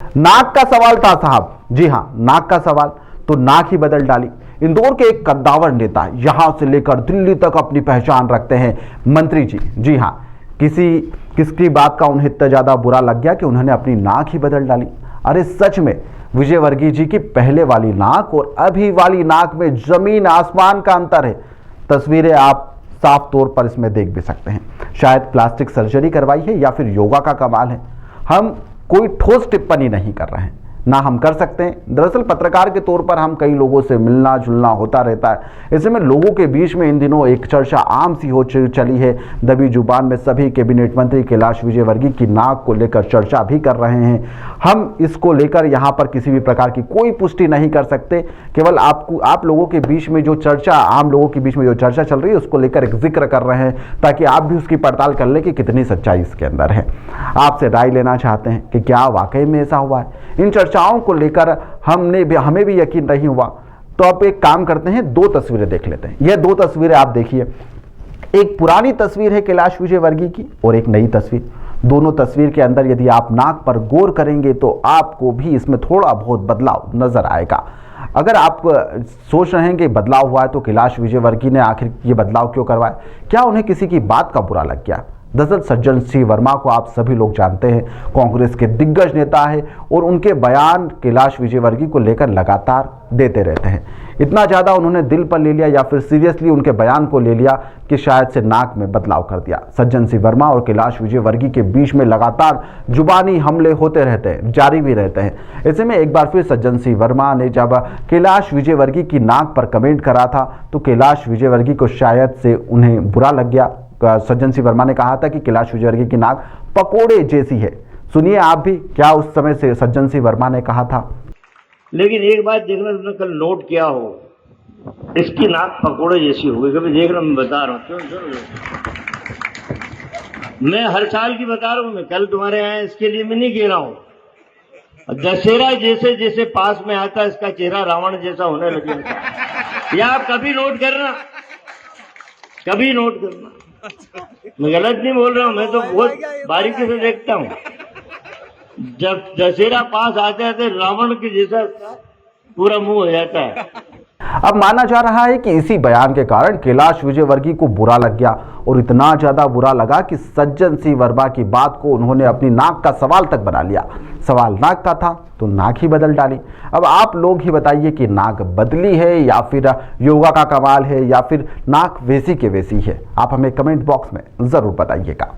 नाक का सवाल था साहब, जी हां, नाक का सवाल, तो नाक ही बदल डाली। इंदौर के एक कद्दावर नेता यहां से लेकर दिल्ली तक अपनी पहचान रखते हैं मंत्री जी। जी हां, किसकी बात का उन्हें इतना ज्यादा बुरा लग गया कि उन्होंने अपनी नाक ही बदल डाली। अरे सच में विजयवर्गीय जी की पहले वाली नाक और अभी वाली नाक में जमीन आसमान का अंतर है। तस्वीरें आप साफ तौर पर इसमें देख भी सकते हैं। शायद प्लास्टिक सर्जरी करवाई है या फिर योगा का कमाल है। हम कोई ठोस टिप्पणी नहीं कर रहे हैं, ना हम कर सकते हैं। दरअसल पत्रकार के तौर पर हम कई लोगों से मिलना जुलना होता रहता है। ऐसे में लोगों के बीच में इन दिनों एक चर्चा आम सी हो चली है। दबी जुबान में सभी कैबिनेट मंत्री कैलाश विजयवर्गीय की नाक को लेकर चर्चा भी कर रहे हैं। हम इसको लेकर यहाँ पर किसी भी प्रकार की कोई पुष्टि नहीं कर सकते। केवल आप लोगों के बीच में जो चर्चा, आम लोगों के बीच में जो चर्चा चल रही है, उसको लेकर एक जिक्र कर रहे हैं ताकि आप भी उसकी पड़ताल कर लें कि कितनी सच्चाई इसके अंदर है। आपसे राय लेना चाहते हैं कि क्या वाकई में ऐसा हुआ है। इन चर्चाओं को लेकर हमें भी यकीन नहीं हुआ, तो आप एक काम करते हैं, दो तस्वीरें देख लेते हैं। यह दो तस्वीरें आप देखिए, एक पुरानी तस्वीर है कैलाश विजयवर्गीय की और एक नई तस्वीर। दोनों तस्वीर के अंदर यदि आप नाक पर गौर करेंगे तो आपको भी इसमें थोड़ा बहुत बदलाव नजर आएगा। अगर आप सोच रहे हैं कि बदलाव हुआ है तो कैलाश विजयवर्गीय ने आखिर ये बदलाव क्यों करवाया, क्या उन्हें किसी की बात का बुरा लग गया। दरअसल सज्जन सिंह वर्मा को आप सभी लोग जानते हैं, कांग्रेस के दिग्गज नेता है और उनके बयान कैलाश विजयवर्गीय को लेकर लगातार देते रहते हैं। इतना ज़्यादा उन्होंने दिल पर ले लिया या फिर सीरियसली उनके बयान को ले लिया कि शायद से नाक में बदलाव कर दिया। सज्जन सिंह वर्मा और कैलाश विजयवर्गीय के बीच में लगातार जुबानी हमले होते रहते हैं, जारी भी रहते हैं। ऐसे में एक बार फिर सज्जन सिंह वर्मा ने जब कैलाश विजयवर्गीय की नाक पर कमेंट करा था तो कैलाश विजयवर्गीय को शायद से उन्हें बुरा लग गया। सज्जन सिंह वर्मा ने कहा था कि कैलाश विजयवर्गीय की नाक पकोड़े जैसी है। सुनिए आप भी क्या उस समय से सज्जन सिंह वर्मा ने कहा था। लेकिन एक बात देखना, तुमने कल नोट किया हो, इसकी नाक पकोड़े जैसी हो गई। कभी देख रहा, मैं बता रहा हूँ, मैं हर साल की बता रहा हूँ। मैं कल तुम्हारे यहाँ इसके लिए मैं नहीं कह रहा हूँ। दशहरा जैसे जैसे पास में आता है, इसका चेहरा रावण जैसा होने लगेगा। या आप कभी नोट करना, कभी नोट करना। मैं गलत नहीं बोल रहा हूँ, मैं तो बहुत बारीकी से देखता हूँ। जब दशहरा पास आते आते रावण के जैसा पूरा मुंह हो जाता है। अब माना जा रहा है कि इसी बयान के कारण कैलाश विजयवर्गीय को बुरा लग गया और इतना ज्यादा बुरा लगा कि सज्जन सिंह वर्मा की बात को उन्होंने अपनी नाक का सवाल तक बना लिया। सवाल नाक का था तो नाक ही बदल डाली। अब आप लोग ही बताइए कि नाक बदली है या फिर योगा का कमाल है या फिर नाक वैसी के वैसी है। आप हमें कमेंट बॉक्स में जरूर बताइएगा।